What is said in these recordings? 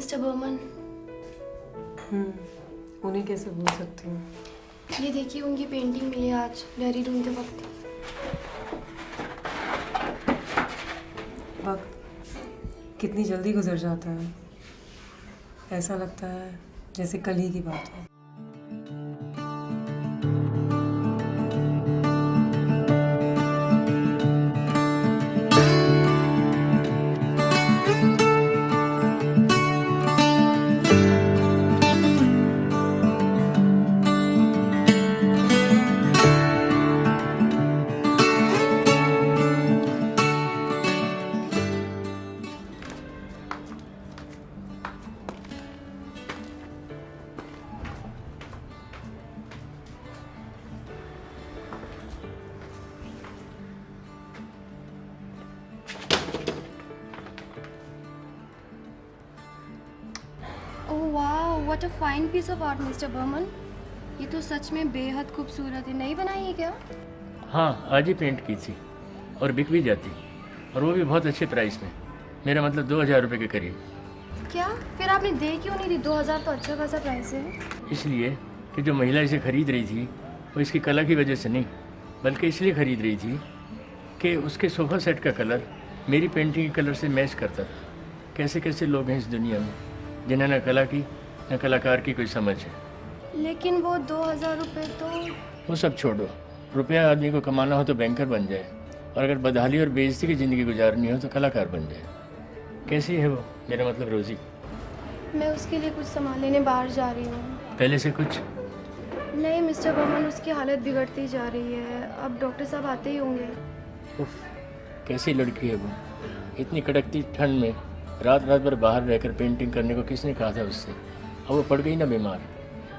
Mister Burman. उन्हें कैसे भूल सकती हूँ। ये देखिए उनकी पेंटिंग मिली आज डायरी ढूंढते वक्त। वक्त कितनी जल्दी गुजर जाता है, ऐसा लगता है जैसे कल ही की बात है। ओह वाह, what a fine piece of art mister Burman. ये तो सच में बेहद खूबसूरत है। नई बनाई है क्या? हाँ, आज ही पेंट की थी और बिक भी जाती, और वो भी बहुत अच्छे प्राइस में। मेरा मतलब 2000 रुपये के करीब। क्या? फिर आपने दे क्यों नहीं दी? 2000 तो अच्छा खासा प्राइस है। इसलिए कि जो महिला इसे खरीद रही थी वो इसकी कला की वजह से नहीं, बल्कि इसलिए खरीद रही थी कि उसके सोफ़ा सेट का कलर मेरी पेंटिंग के कलर से मैच करता था। कैसे कैसे लोग हैं इस दुनिया में जिन्हें न कला की न कलाकार की कोई समझ है। लेकिन वो 2000 रुपये तो... वो सब छोड़ो, रुपया आदमी को कमाना हो तो बैंकर बन जाए, और अगर बदहाली और बेइज्जती की ज़िंदगी गुजारनी हो तो कलाकार बन जाए। कैसी है वो, मेरा मतलब रोज़ी? मैं उसके लिए कुछ सामान लेने बाहर जा रही हूँ। पहले से कुछ? नहीं मिस्टर बर्मन, उसकी हालत बिगड़ती जा रही है। अब डॉक्टर साहब आते ही होंगे। उफ, कैसी लड़की है वो। इतनी कड़कती ठंड में रात रात भर बाहर रहकर पेंटिंग करने को किसने कहा था उससे? अब वो पड़ गई ना बीमार।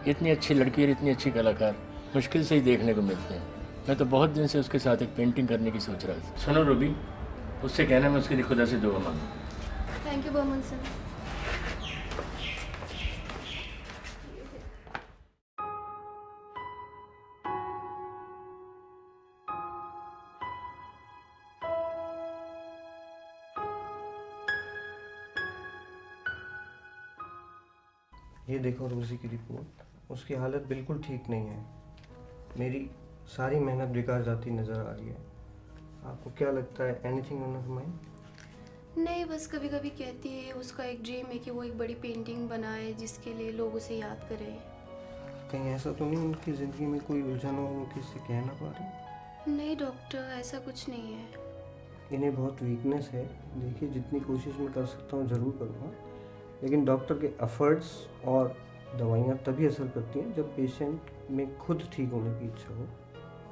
इतनी अच्छी लड़की और इतनी अच्छी कलाकार मुश्किल से ही देखने को मिलते हैं। मैं तो बहुत दिन से उसके साथ एक पेंटिंग करने की सोच रहा था। सुनो रूबी, उससे कहना मैं उसके लिए खुदा से दुआ मांगू। Thank you Burman sir. ये देखो रोज़ी की रिपोर्ट, उसकी हालत बिल्कुल ठीक नहीं है। मेरी सारी मेहनत बेकार जाती नज़र आ रही है। आपको क्या लगता है, एनीथिंग ऑन योर माइंड? नहीं, बस कभी कभी कहती है उसका एक ड्रीम है कि वो एक बड़ी पेंटिंग बनाए जिसके लिए लोग उसे याद करें। कहीं ऐसा तो नहीं उनकी ज़िंदगी में कोई उलझन हो, वो किसी से कह ना पा रही? नहीं डॉक्टर, ऐसा कुछ नहीं है। इन्हें बहुत वीकनेस है। देखिए, जितनी कोशिश मैं कर सकता हूँ ज़रूर करूँगा, लेकिन डॉक्टर के एफर्ट्स और दवाइयाँ तभी असर करती हैं जब पेशेंट में खुद ठीक होने की इच्छा हो।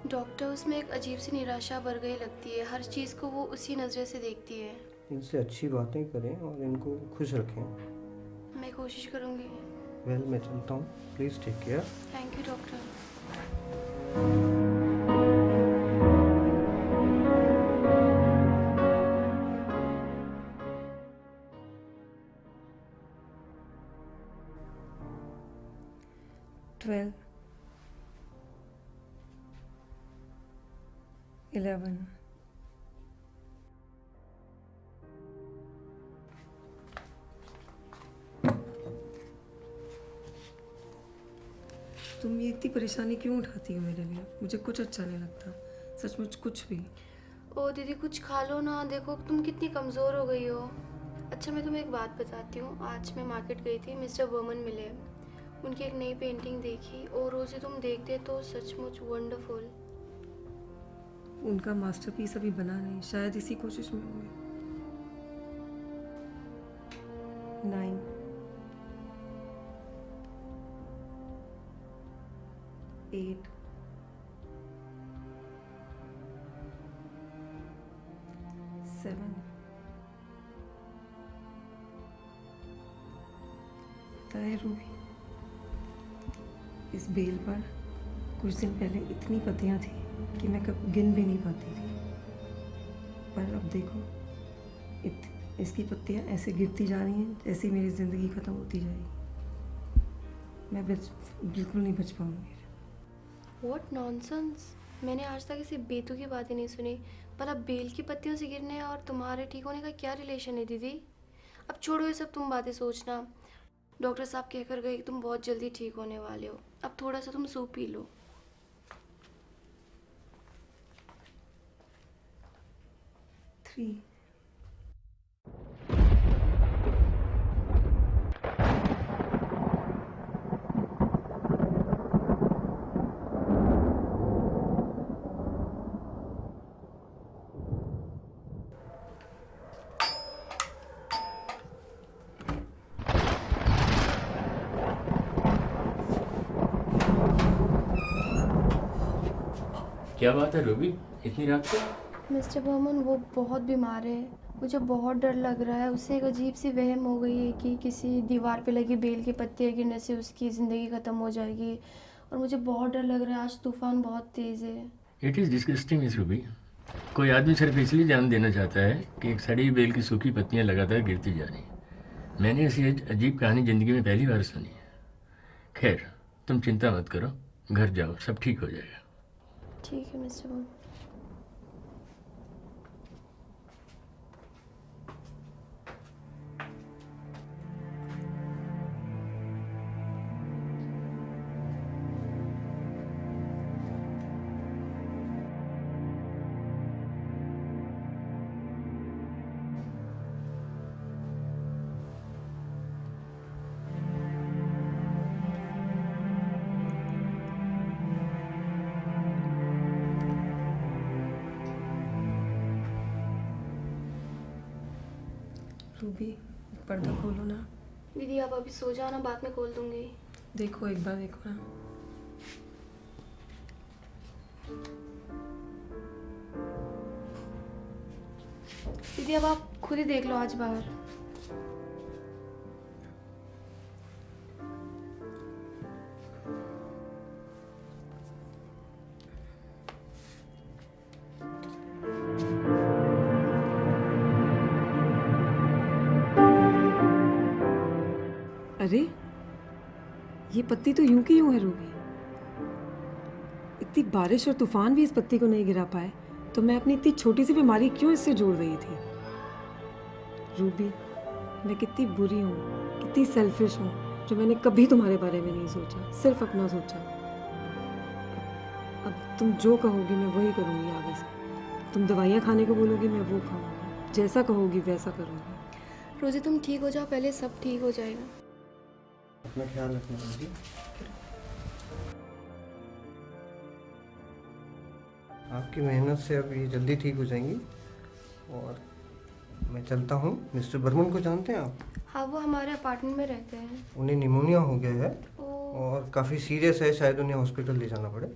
डॉक्टर, उसमें एक अजीब सी निराशा भर गई लगती है। हर चीज़ को वो उसी नज़रे से देखती है। इनसे अच्छी बातें करें और इनको खुश रखें। मैं कोशिश करूँगी। वेल, मैं चलता हूँ। Please take care. Thank you doctor. Twelve, 11, तुम ये इतनी परेशानी क्यों उठाती हो मेरे लिए? मुझे कुछ अच्छा नहीं लगता, सचमुच कुछ भी। ओ दीदी, कुछ खा लो ना। देखो तुम कितनी कमज़ोर हो गई हो। अच्छा, मैं तुम्हें एक बात बताती हूँ। आज मैं मार्केट गई थी, मिस्टर बर्मन मिले। उनकी एक नई पेंटिंग देखी, और रोज़ी तुम देखते तो सचमुच वंडरफुल। उनका मास्टरपीस अभी बना नहीं, शायद इसी कोशिश में होंगे। 9, 8, 7, रूबी, इस बेल पर कुछ दिन पहले इतनी पत्तियां थी कि मैं कब गिन भी नहीं पाती थी, पर अब देखो इसकी पत्तियां ऐसे गिरती जा रही हैं जैसे मेरी ज़िंदगी ख़त्म होती जाएगी। मैं बिल्कुल नहीं बच पाऊंगी। What nonsense. मैंने आज तक ऐसी बेतुकी बातें नहीं सुनी। भला बेल की पत्तियों से गिरने और तुम्हारे ठीक होने का क्या रिलेशन है दीदी? अब छोड़ो ये सब तुम बातें सोचना। डॉक्टर साहब कहकर गए कि तुम बहुत जल्दी ठीक होने वाले हो। अब थोड़ा सा तुम सूप पी लो। 3। क्या बात है रूबी, इतनी रात को? मिस्टर बर्मन, वो बहुत बीमार है। मुझे बहुत डर लग रहा है। उससे एक अजीब सी वहम हो गई है कि किसी दीवार पे लगी बेल के पत्ते गिरने से उसकी ज़िंदगी ख़त्म हो जाएगी। और मुझे बहुत डर लग रहा है। आज तूफ़ान बहुत तेज़ है। It is disgusting miss Ruby. कोई आदमी सिर्फ इसलिए जान देना चाहता है कि एक सड़ी बेल की सूखी पत्तियां लगातार गिरती जा रही। मैंने ऐसी अजीब कहानी ज़िंदगी में पहली बार सुनी है। खैर, तुम चिंता मत करो, घर जाओ, सब ठीक हो जाएगा। ठीक है मिस्टर बर्मन। रूबी, पर्दा खोलो ना। दीदी आप अभी सो जाओ ना, बाद में खोल दूँगी। देखो, एक बार देखो ना। दीदी अब आप खुद ही देख लो आज बाहर। अरे, ये पत्ती तो यूं की यूं है रूबी। इतनी बारिश और तूफान भी इस पत्ती को नहीं गिरा पाए, तो मैं अपनी इतनी छोटी सी बीमारी क्यों इससे जोड़ रही थी? रूबी, मैं कितनी बुरी हूँ, कितनी सेल्फिश हूँ, जो मैंने कभी तुम्हारे बारे में नहीं सोचा, सिर्फ अपना सोचा। अब तुम जो कहोगी मैं वही करूँगी आगे से। तुम दवाइयाँ खाने को बोलोगी, मैं वो खाऊंगी। जैसा कहोगी वैसा करूँगी। रोजी तुम ठीक हो जाओ पहले, सब ठीक हो जाएगा। अपना ख्याल रखना रोजी। आपकी मेहनत से अब ये जल्दी ठीक हो जाएंगी। और मैं चलता हूँ। मिस्टर बर्मन को जानते हैं आप? हाँ, वो हमारे अपार्टमेंट में रहते हैं। उन्हें निमोनिया हो गया है ओ, और काफ़ी सीरियस है, शायद उन्हें हॉस्पिटल ले जाना पड़े।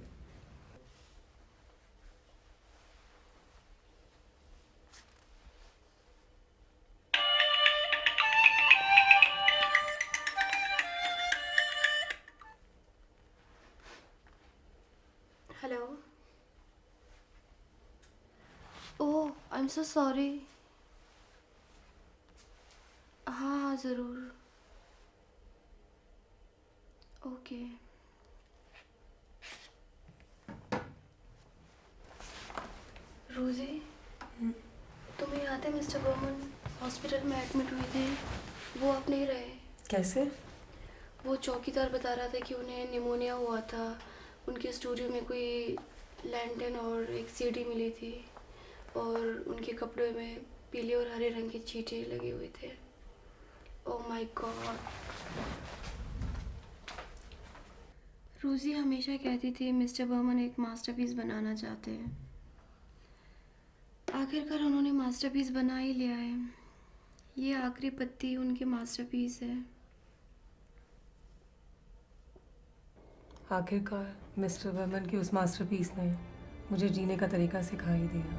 Hello. Oh, I am so sorry. हाँ हाँ ज़रूर। ओके। रोजी, तुम्हें याद है मिस्टर बर्मन हॉस्पिटल में एडमिट हुए थे? वो अब नहीं रहे। कैसे? वो चौकीदार बता रहा था कि उन्हें निमोनिया हुआ था। उनके स्टूडियो में कोई लैंटर्न और एक सीडी मिली थी और उनके कपड़े में पीले और हरे रंग के चींटे लगे हुए थे। Oh my God. रोजी हमेशा कहती थी मिस्टर बर्मन एक मास्टरपीस बनाना चाहते हैं। आखिरकार उन्होंने मास्टरपीस बना ही लिया है। ये आखिरी पत्ती उनके मास्टरपीस है। आखिरकार मिस्टर बर्मन की उस मास्टरपीस ने मुझे जीने का तरीका सिखा ही दिया।